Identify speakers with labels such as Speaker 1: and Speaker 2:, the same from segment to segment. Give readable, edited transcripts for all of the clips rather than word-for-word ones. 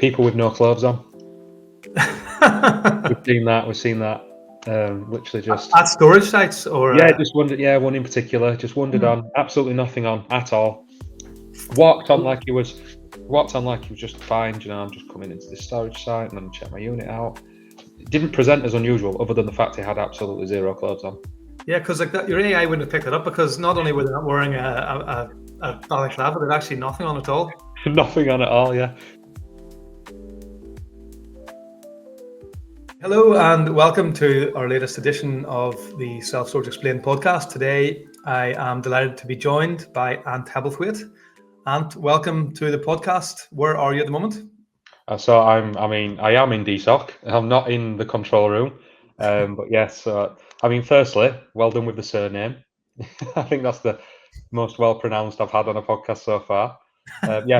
Speaker 1: people with no clothes on. We've seen that. Literally just
Speaker 2: at storage sites, or
Speaker 1: just wandered. Yeah, one in particular just wandered on, absolutely nothing on at all. Walked on like he was just fine. I'm just coming into this storage site and then check my unit out. It didn't present as unusual, other than the fact he had absolutely zero clothes on.
Speaker 2: Yeah, because like that, your AI wouldn't have picked it up, because not only were they not wearing a balaclava, but actually nothing on at all.
Speaker 1: Nothing on at all. Yeah.
Speaker 2: Hello and welcome to our latest edition of the Self Storage Explained podcast. Today, I am delighted to be joined by Ant Hebblethwaite. Ant, welcome to the podcast. Where are you at the moment?
Speaker 1: So I am in DSOC. I'm not in the control room, but yes. Firstly, well done with the surname. I think that's the most well pronounced I've had on a podcast so far.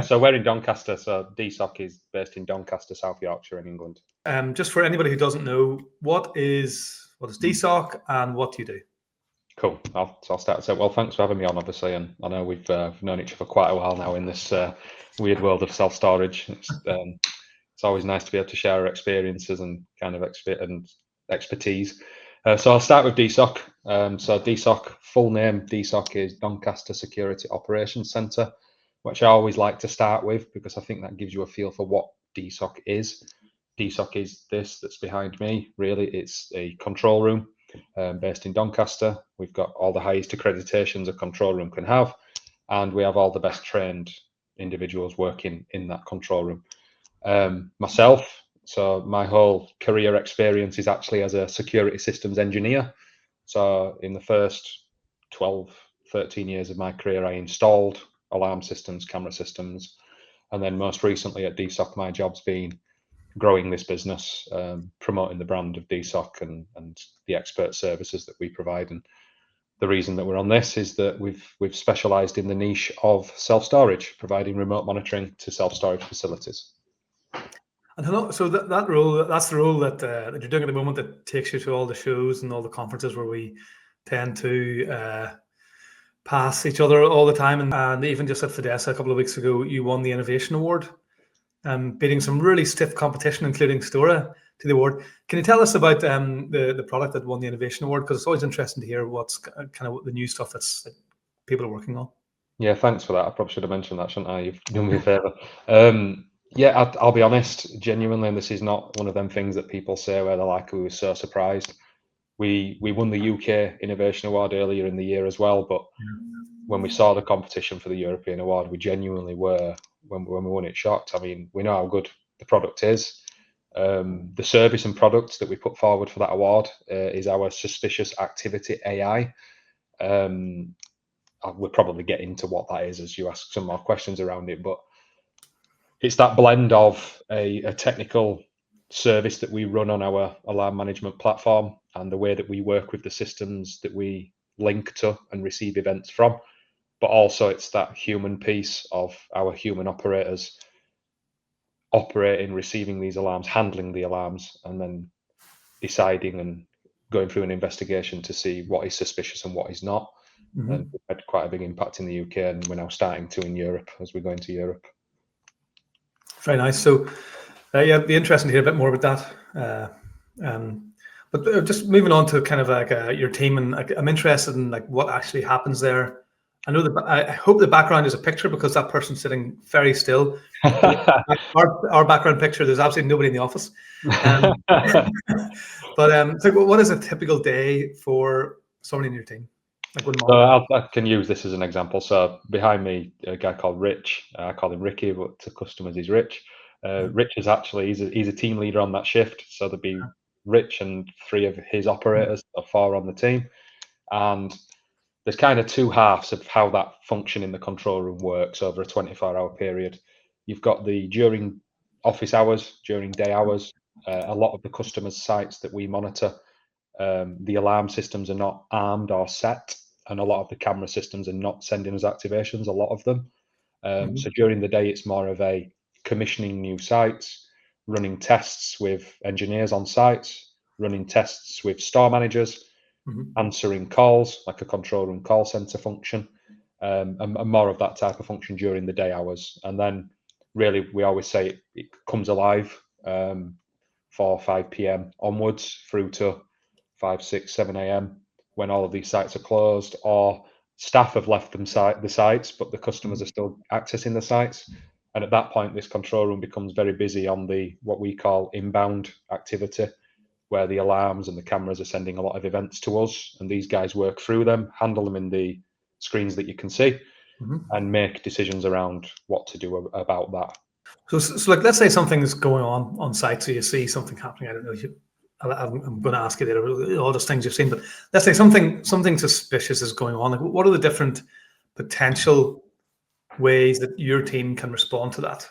Speaker 1: So we're in Doncaster. So DSOC is based in Doncaster, South Yorkshire, in England.
Speaker 2: Just for anybody who doesn't know, what is DSOC and what do you do?
Speaker 1: Cool. I'll start. So, well, thanks for having me on, obviously, and I know we've known each other for quite a while now in this weird world of self-storage. It's always nice to be able to share our experiences and kind of expertise. So I'll start with DSOC. So DSOC, full name, DSOC is Doncaster Security Operations Centre, which I always like to start with because I think that gives you a feel for what DSOC is. DSOC is this that's behind me. Really, it's a control room based in Doncaster. We've got all the highest accreditations a control room can have, and we have all the best trained individuals working in that control room. Myself, so my whole career experience is actually as a security systems engineer. So in the first 12, 13 years of my career, I installed alarm systems, camera systems, and then most recently at DSOC, my job's been growing this business, promoting the brand of DSOC and the expert services that we provide. And the reason that we're on this is that we've specialised in the niche of self-storage, providing remote monitoring to self-storage facilities.
Speaker 2: And so that's the role that you're doing at the moment, that takes you to all the shows and all the conferences where we tend to pass each other all the time. And even just at Fidessa a couple of weeks ago, you won the Innovation Award, beating some really stiff competition, including Stora, to the award. Can you tell us about the product that won the Innovation Award? Because it's always interesting to hear what's kind of the new stuff that people are working on.
Speaker 1: Yeah, thanks for that. I probably should have mentioned that, shouldn't I? You've done me a favour. I'll be honest, genuinely, and this is not one of them things that people say where they're like, we were so surprised. We won the UK Innovation Award earlier in the year as well, but when we saw the competition for the European Award, we genuinely were, when we won it, shocked. I mean, we know how good the product is. The service and products that we put forward for that award is our suspicious activity AI. We'll probably get into what that is as you ask some more questions around it, but it's that blend of a technical service that we run on our alarm management platform and the way that we work with the systems that we link to and receive events from, but also it's that human piece of our human operators operating, receiving these alarms, handling the alarms, and then deciding and going through an investigation to see what is suspicious and what is not. Mm-hmm. And we've had quite a big impact in the UK, and we're now starting to in Europe as we go into Europe.
Speaker 2: Very nice. So, it'd be interesting to hear a bit more about that. But just moving on to kind of like your team, and I'm interested in like what actually happens there. I know that I hope the background is a picture, because that person's sitting very still. our background picture, there's absolutely nobody in the office. But so what is a typical day for somebody in your team?
Speaker 1: So I can use this as an example. So behind me, a guy called Rich. I call him Ricky, but to customers he's Rich. Rich is actually he's a team leader on that shift. So there'd be Rich and 3 of his operators, or 4 on the team, and there's kind of 2 halves of how that function in the control room works over a 24-hour period. You've got the during office hours, during day hours. A lot of the customers' sites that we monitor, the alarm systems are not armed or set, and a lot of the camera systems are not sending us activations, a lot of them. So during the day, it's more of a commissioning new sites, running tests with engineers on sites, running tests with store managers, answering calls, like a control room call center function, and more of that type of function during the day hours. And then really, we always say it comes alive 4 or 5 p.m. onwards through to 5, 6, 7 a.m. when all of these sites are closed, or staff have left the sites, but the customers are still accessing the sites. And at that point, this control room becomes very busy on the what we call inbound activity, where the alarms and the cameras are sending a lot of events to us, and these guys work through them, handle them in the screens that you can see, and make decisions around what to do about that.
Speaker 2: So like, let's say something's going on site, so you see something happening. I don't know. I'm going to ask you later all those things you've seen, but let's say something suspicious is going on. Like, what are the different potential ways that your team can respond to that?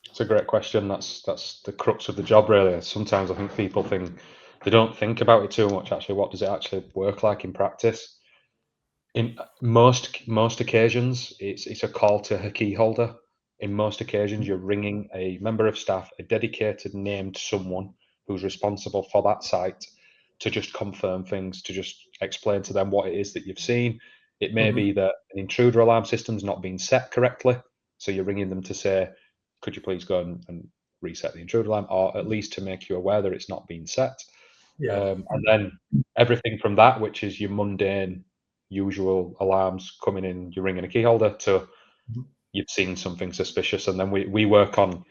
Speaker 1: It's a great question. That's the crux of the job, really. Sometimes I think people they don't think about it too much. Actually, what does it actually work like in practice? In most occasions, it's a call to a key holder. In most occasions, you're ringing a member of staff, a dedicated named someone who's responsible for that site, to just confirm things, to just explain to them what it is that you've seen. It may be that an intruder alarm system's not been set correctly, so you're ringing them to say, could you please go and reset the intruder alarm, or at least to make you aware that it's not been set. And then everything from that, which is your mundane, usual alarms coming in, you're ringing a key holder, to you've seen something suspicious. And then we work on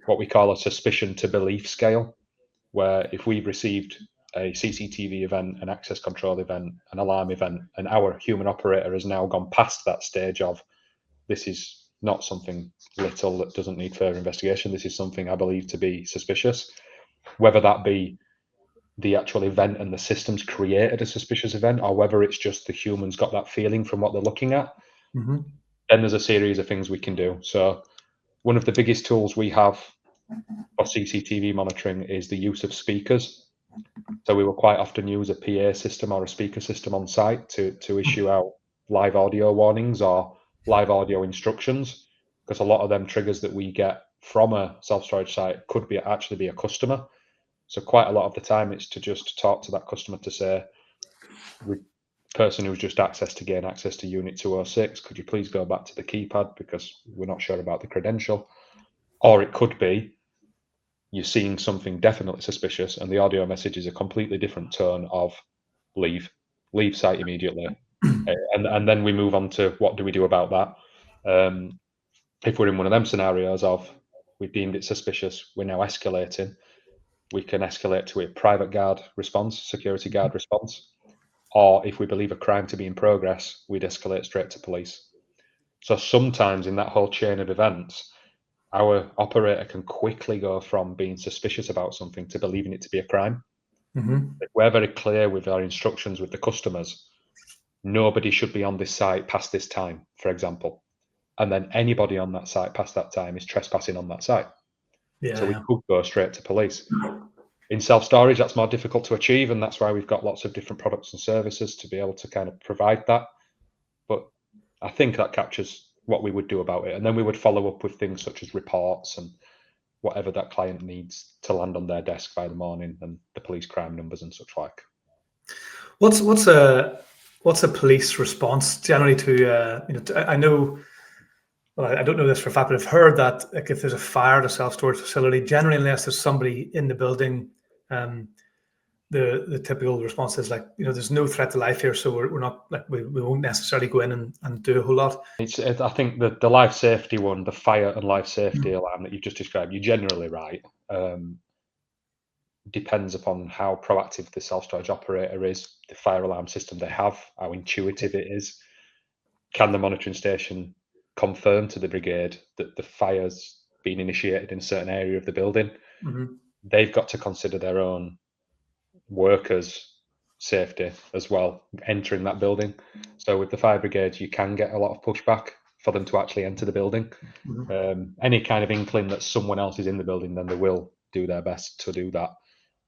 Speaker 1: what we call a suspicion to belief scale, where if we've received a CCTV event, an access control event, an alarm event, and our human operator has now gone past that stage of, this is not something little that doesn't need further investigation, this is something I believe to be suspicious, whether that be the actual event and the systems created a suspicious event, or whether it's just the humans got that feeling from what they're looking at, then there's a series of things we can do. So one of the biggest tools we have for CCTV monitoring is the use of speakers. So we will quite often use a PA system or a speaker system on site to issue out live audio warnings or live audio instructions, because a lot of them triggers that we get from a self-storage site could be actually be a customer. So quite a lot of the time it's to just talk to that customer to say, the person who's just gain access to unit 206, could you please go back to the keypad because we're not sure about the credential. Or it could be you're seeing something definitely suspicious and the audio message is a completely different tone of leave site immediately. And then we move on to what do we do about that. If we're in one of them scenarios of we've deemed it suspicious, we're now escalating, we can escalate to a private guard response, security guard response. Or if we believe a crime to be in progress, we'd escalate straight to police. So sometimes in that whole chain of events, our operator can quickly go from being suspicious about something to believing it to be a crime. If we're very clear with our instructions with the customers, nobody should be on this site past this time, for example. And then anybody on that site past that time is trespassing on that site. So we could go straight to police. In self-storage, that's more difficult to achieve, and that's why we've got lots of different products and services to be able to kind of provide that. But I think that captures what we would do about it. And then we would follow up with things such as reports and whatever that client needs to land on their desk by the morning, and the police crime numbers and such like.
Speaker 2: What's a police response generally to I know, well, I don't know this for a fact, but I've heard that, like, if there's a fire at a self-storage facility, generally unless there's somebody in the building, the typical response is like, there's no threat to life here, so we're not, like, we won't necessarily go in and do a whole lot.
Speaker 1: I think the life safety one, the fire and life safety alarm that you've just described, you're generally right. Depends upon how proactive the self-storage operator is, the fire alarm system they have, how intuitive it is. Can the monitoring station confirm to the brigade that the fire's been initiated in a certain area of the building? They've got to consider their own workers' safety as well, entering that building. So with the fire brigades, you can get a lot of pushback for them to actually enter the building. Any kind of inkling that someone else is in the building, then they will do their best to do that.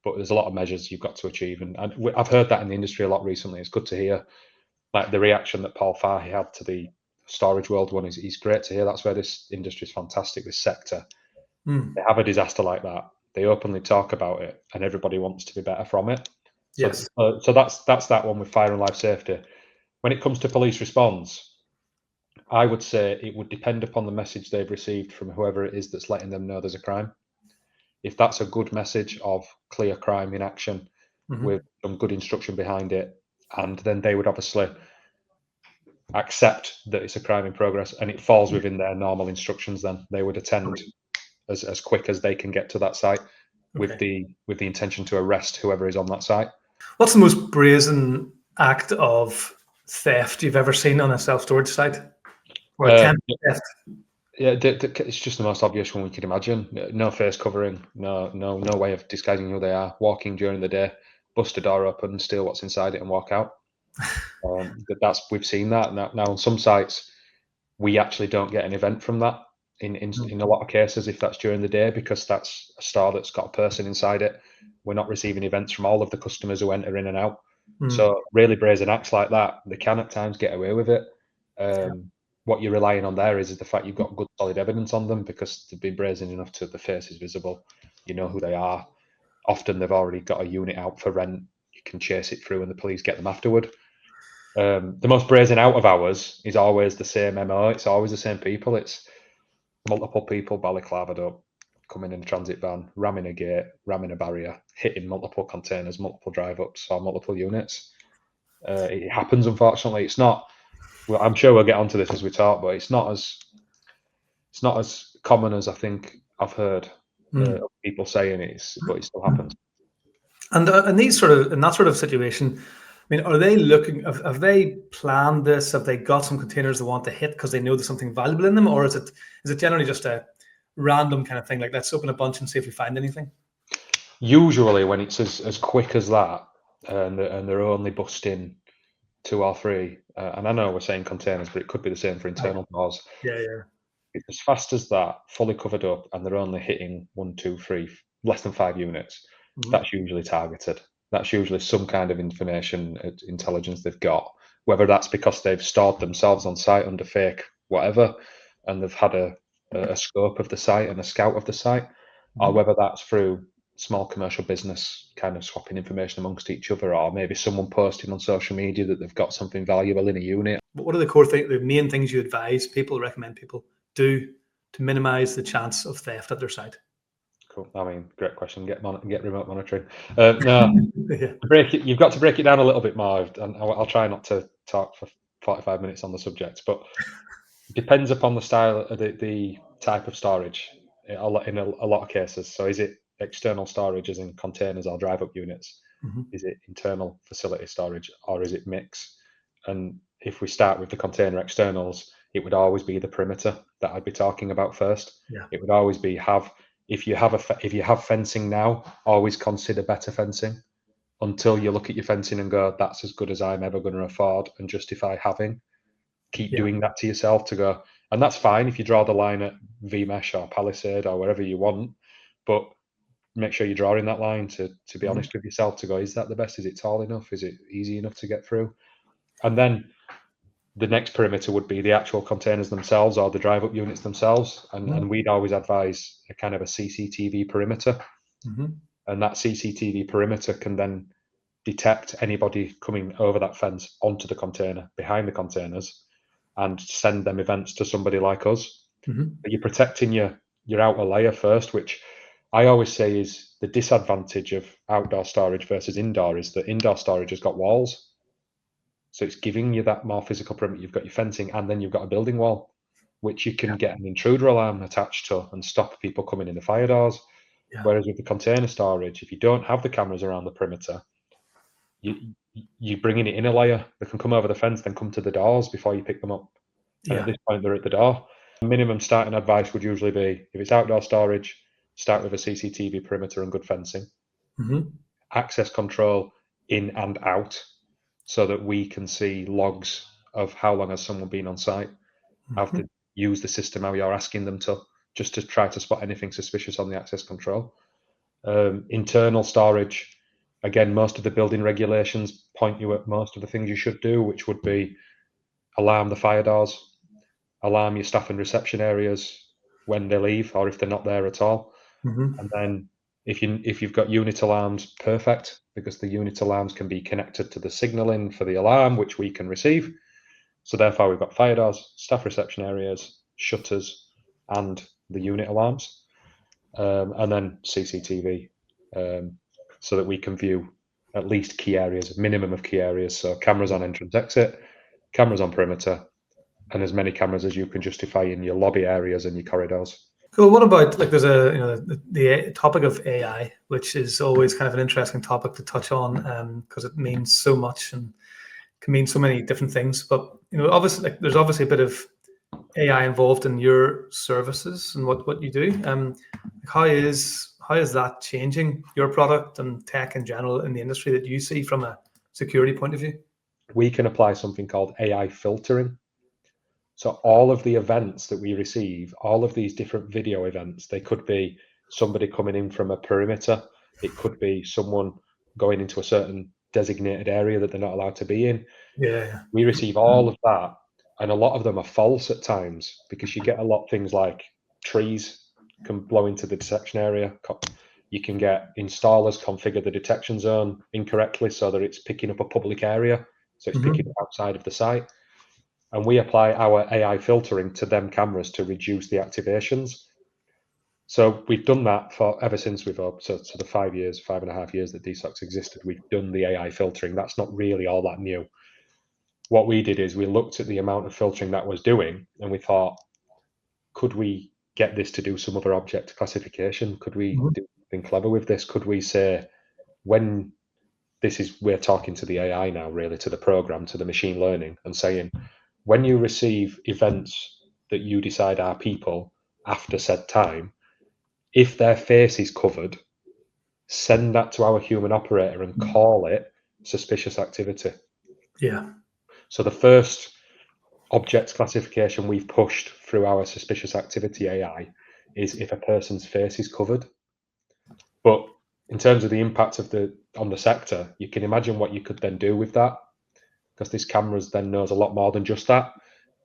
Speaker 1: But there's a lot of measures you've got to achieve. And I've heard that in the industry a lot recently. It's good to hear. Like the reaction that Paul Farhi had to the Storage World one is great to hear. That's where this industry is fantastic, this sector. They have a disaster like that, they openly talk about it, and everybody wants to be better from it. So that's that one with fire and life safety. When it comes to police response, I would say it would depend upon the message they've received from whoever it is that's letting them know there's a crime. If that's a good message of clear crime in action with some good instruction behind it, and then they would obviously accept that it's a crime in progress and it falls within their normal instructions, then they would attend as quick as they can get to that site with
Speaker 2: Okay.
Speaker 1: the intention to arrest whoever is on that site.
Speaker 2: What's the most brazen act of theft you've ever seen on a self-storage site? Or attempt theft?
Speaker 1: Yeah, it's just the most obvious one we could imagine. No face covering, no way of disguising who they are. Walking during the day, bust a door open, steal what's inside it, and walk out. We've seen that now on some sites. We actually don't get an event from that in a lot of cases if that's during the day, because that's a store that's got a person inside it. We're not receiving events from all of the customers who enter in and out. So really brazen acts like that, they can at times get away with it. What you're relying on there is the fact you've got good solid evidence on them, because they've been brazen enough to the face is visible. You know who they are. Often they've already got a unit out for rent. You can chase it through and the police get them afterward. The most brazen out of hours is always the same MO. It's always the same people. It's multiple people balaclavaed up, coming in a transit van, ramming a gate, ramming a barrier, hitting multiple containers, multiple drive-ups, or multiple units. It happens, unfortunately. It's not. Well, I'm sure we'll get onto this as we talk, but it's not as common as I think I've heard people saying it is, but it still happens.
Speaker 2: And in that sort of situation, I mean, are they looking? Have they planned this? Have they got some containers they want to hit because they know there's something valuable in them, or is it generally just a random kind of thing? Like, let's open a bunch and see if we find anything.
Speaker 1: Usually, when it's as quick as that, and they're only busting 2 or 3, and I know we're saying containers, but it could be the same for internal doors.
Speaker 2: Yeah.
Speaker 1: It's as fast as that, fully covered up, and they're only hitting 1, 2, 3, less than 5 units. That's usually targeted. That's usually some kind of information, intelligence they've got, whether that's because they've stored themselves on site under fake whatever, and they've had a scope of the site and a scout of the site, or whether that's through small commercial business kind of swapping information amongst each other, or maybe someone posting on social media that they've got something valuable in a unit.
Speaker 2: But what are the main things you advise people, recommend people do to minimize the chance of theft at their site?
Speaker 1: Cool. I mean, great question. Get remote monitoring. No,
Speaker 2: Yeah.
Speaker 1: you've got to break it down a little bit more, and I'll try not to talk for 45 minutes on the subject, but it depends upon the style, the type of storage. In a lot of cases. So, is it external storage, as in containers or drive-up units? Is it internal facility storage, or is it mix? And if we start with the container externals, it would always be the perimeter that I'd be talking about first.
Speaker 2: Yeah.
Speaker 1: It would always be if you have fencing now, always consider better fencing until you look at your fencing and go, that's as good as I'm ever going to afford and justify having. Keep doing that to yourself to go, and that's fine if you draw the line at V-mesh or Palisade or wherever you want, but make sure you're drawing that line to be honest with yourself to go, is that the best? Is it tall enough? Is it easy enough to get through? And then the next perimeter would be the actual containers themselves or the drive-up units themselves, and we'd always advise a kind of a CCTV perimeter, and that CCTV perimeter can then detect anybody coming over that fence onto the container, behind the containers, and send them events to somebody like us. But you're protecting your outer layer first, which I always say is the disadvantage of outdoor storage versus indoor, is that indoor storage has got walls. So it's giving you that more physical perimeter. You've got your fencing and then you've got a building wall, which you can get an intruder alarm attached to and stop people coming in the fire doors.
Speaker 2: Yeah.
Speaker 1: Whereas with the container storage, if you don't have the cameras around the perimeter, you're bringing it in a layer. They can come over the fence, then come to the doors before you pick them up. And at this point, they're at the door. Minimum starting advice would usually be, if it's outdoor storage, start with a CCTV perimeter and good fencing. Access control in and out, so that we can see logs of how long has someone been on site. Have to use the system how you're asking them to, just to try to spot anything suspicious on the access control. Internal storage, again, most of the building regulations point you at most of the things you should do, which would be alarm the fire doors, alarm your staff and reception areas when they leave or if they're not there at all. And then if you've got unit alarms, perfect, because the unit alarms can be connected to the signaling for the alarm, which we can receive. So therefore, we've got fire doors, staff reception areas, shutters, and the unit alarms, and then CCTV, so that we can view at least key areas, a minimum of key areas. So cameras on entrance exit, cameras on perimeter, and as many cameras as you can justify in your lobby areas and your corridors.
Speaker 2: Cool. What about, like, there's the topic of AI, which is always kind of an interesting topic to touch on, because it means so much and can mean so many different things. But obviously, like, there's obviously a bit of AI involved in your services and what you do. How is that changing your product and tech in general in the industry that you see from a security point of view?
Speaker 1: We can apply something called AI filtering. So all of the events that we receive, all of these different video events, they could be somebody coming in from a perimeter. It could be someone going into a certain designated area that they're not allowed to be in.
Speaker 2: Yeah.
Speaker 1: We receive all of that, and a lot of them are false at times, because you get a lot of things like trees can blow into the detection area. You can get installers configure the detection zone incorrectly so that it's picking up a public area, so it's picking up outside of the site. And we apply our AI filtering to them cameras to reduce the activations. So we've done that for ever since we've so the 5.5 years that DSOC's existed, we've done the AI filtering. That's not really all that new. What we did is we looked at the amount of filtering that was doing, and we thought, could we get this to do some other object classification? Could we do something clever with this? Could we say, when we're talking to the AI now, really, to the program, to the machine learning, and saying, when you receive events that you decide are people after said time, if their face is covered, send that to our human operator and call it suspicious activity.
Speaker 2: Yeah.
Speaker 1: So the first object classification we've pushed through our suspicious activity AI is if a person's face is covered. But in terms of the impact on the sector, you can imagine what you could then do with that, because this cameras then knows a lot more than just that.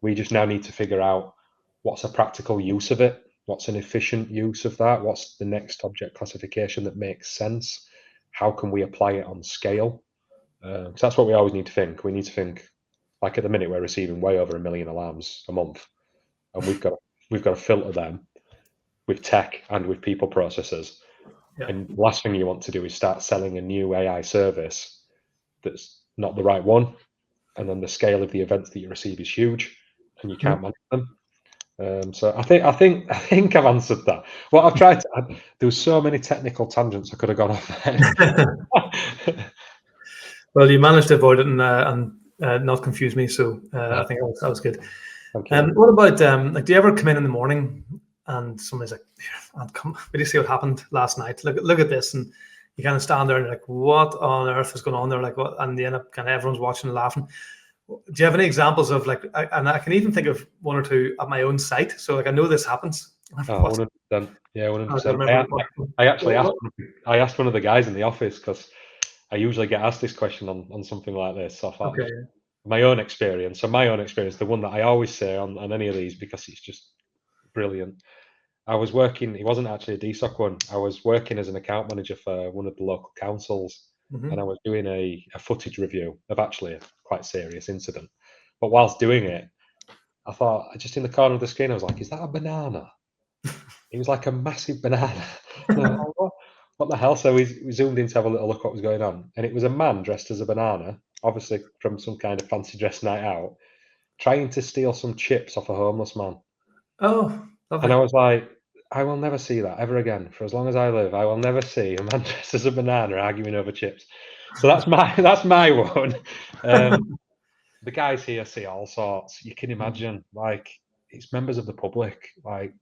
Speaker 1: We just now need to figure out what's a practical use of it, what's an efficient use of that, what's the next object classification that makes sense, how can we apply it on scale? Because that's what we always need to think. We need to think, like, at the minute we're receiving way over 1 million alarms a month, and we've got to filter them with tech and with people processors.
Speaker 2: Yeah.
Speaker 1: And the last thing you want to do is start selling a new AI service that's not the right one, and then the scale of the events that you receive is huge, and you can't manage them. So I think I've answered that. What I've tried to add, there was so many technical tangents I could have gone off there.
Speaker 2: Well, you managed to avoid it and not confuse me, so I think that was good.
Speaker 1: Thank you.
Speaker 2: What about like, do you ever come in the morning and somebody's like, "Did you see what happened last night? Look at this," and you kind of stand there and you're like, "What on earth is going on there?" Like, what? And you end up kind of everyone's watching and laughing. Do you have any examples of, like, and I can even think of one or two at my own site, so like I know this happens.
Speaker 1: 100%. Yeah, 100%. I actually asked one of the guys in the office, because I usually get asked this question on something like this. So I thought,
Speaker 2: Okay.
Speaker 1: my own experience, the one that I always say on any of these, because it's just brilliant. I was working, it wasn't actually a DSOC one, I was working as an account manager for one of the local councils, and I was doing a footage review of actually a quite serious incident. But whilst doing it, I thought, just in the corner of the screen, I was like, is that a banana? It was like a massive banana. What the hell? So we zoomed in to have a little look what was going on, and it was a man dressed as a banana, obviously from some kind of fancy dress night out, trying to steal some chips off a homeless man.
Speaker 2: Oh, lovely.
Speaker 1: And I was like, I will never see that ever again. For as long as I live, I will never see a man dressed as a banana arguing over chips. So that's my one. The guys here see all sorts. You can imagine, like, it's members of the public, like,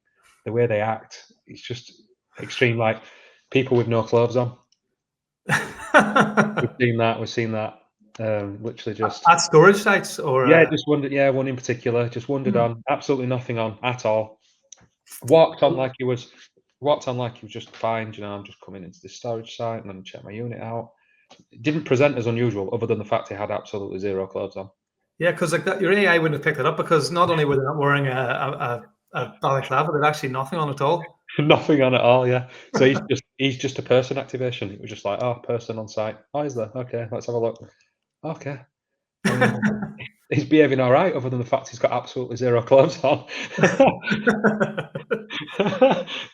Speaker 1: the way they act. It's just extreme. Like, people with no clothes on. We've seen that. Literally just
Speaker 2: at storage sites, or
Speaker 1: just wondered. Yeah, one in particular just wandered on, absolutely nothing on at all. Walked on like he was just fine. I'm just coming into this storage site and then check my unit out. It didn't present as unusual, other than the fact he had absolutely zero clothes on.
Speaker 2: Yeah, because like that, your AI wouldn't have picked it up, because not only were they not wearing a balaclava, but actually nothing on at all.
Speaker 1: Nothing on at all. Yeah. So he's just a person activation. It was just like, oh, person on site. Oh, is there? Okay, let's have a look. Okay. he's behaving all right, other than the fact he's got absolutely zero clothes on.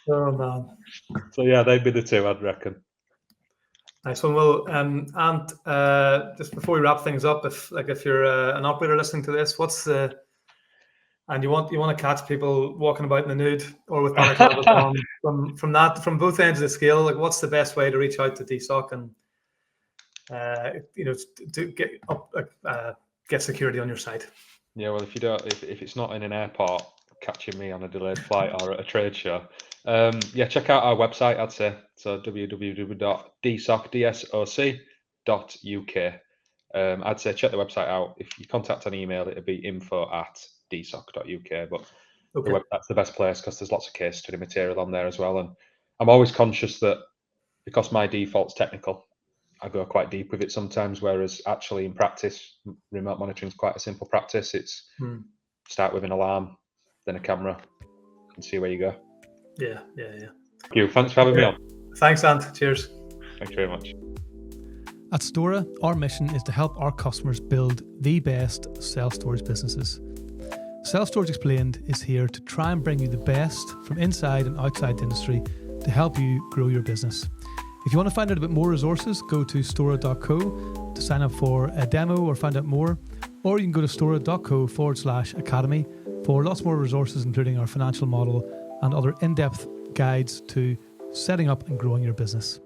Speaker 2: Oh man.
Speaker 1: So yeah, they'd be the two, I'd reckon.
Speaker 2: Nice one. Well, and just before we wrap things up, if you're an operator listening to this, and you want to catch people walking about in the nude or with balaclavas on from both ends of the scale, like what's the best way to reach out to DSOC and to get security on your site?
Speaker 1: Yeah, well, if it's not in an airport, catching me on a delayed flight or at a trade show, check out our website, I'd say. So www.dsoc.uk. I'd say check the website out. If you contact an email, it'll be info@dsoc.uk. But
Speaker 2: Okay.
Speaker 1: that's the best place because there's lots of case study material on there as well. And I'm always conscious that because my default's technical, I go quite deep with it sometimes, whereas actually in practice, remote monitoring is quite a simple practice. It's start with an alarm, then a camera, and see where you go.
Speaker 2: Yeah.
Speaker 1: Thank you. Thanks for having me on.
Speaker 2: Thanks, Ant. Cheers.
Speaker 1: Thank you very much.
Speaker 3: At Stora, our mission is to help our customers build the best self-storage businesses. Self-Storage Explained is here to try and bring you the best from inside and outside the industry to help you grow your business. If you want to find out a bit more resources, go to stora.co to sign up for a demo or find out more, or you can go to stora.co/academy for lots more resources, including our financial model and other in-depth guides to setting up and growing your business.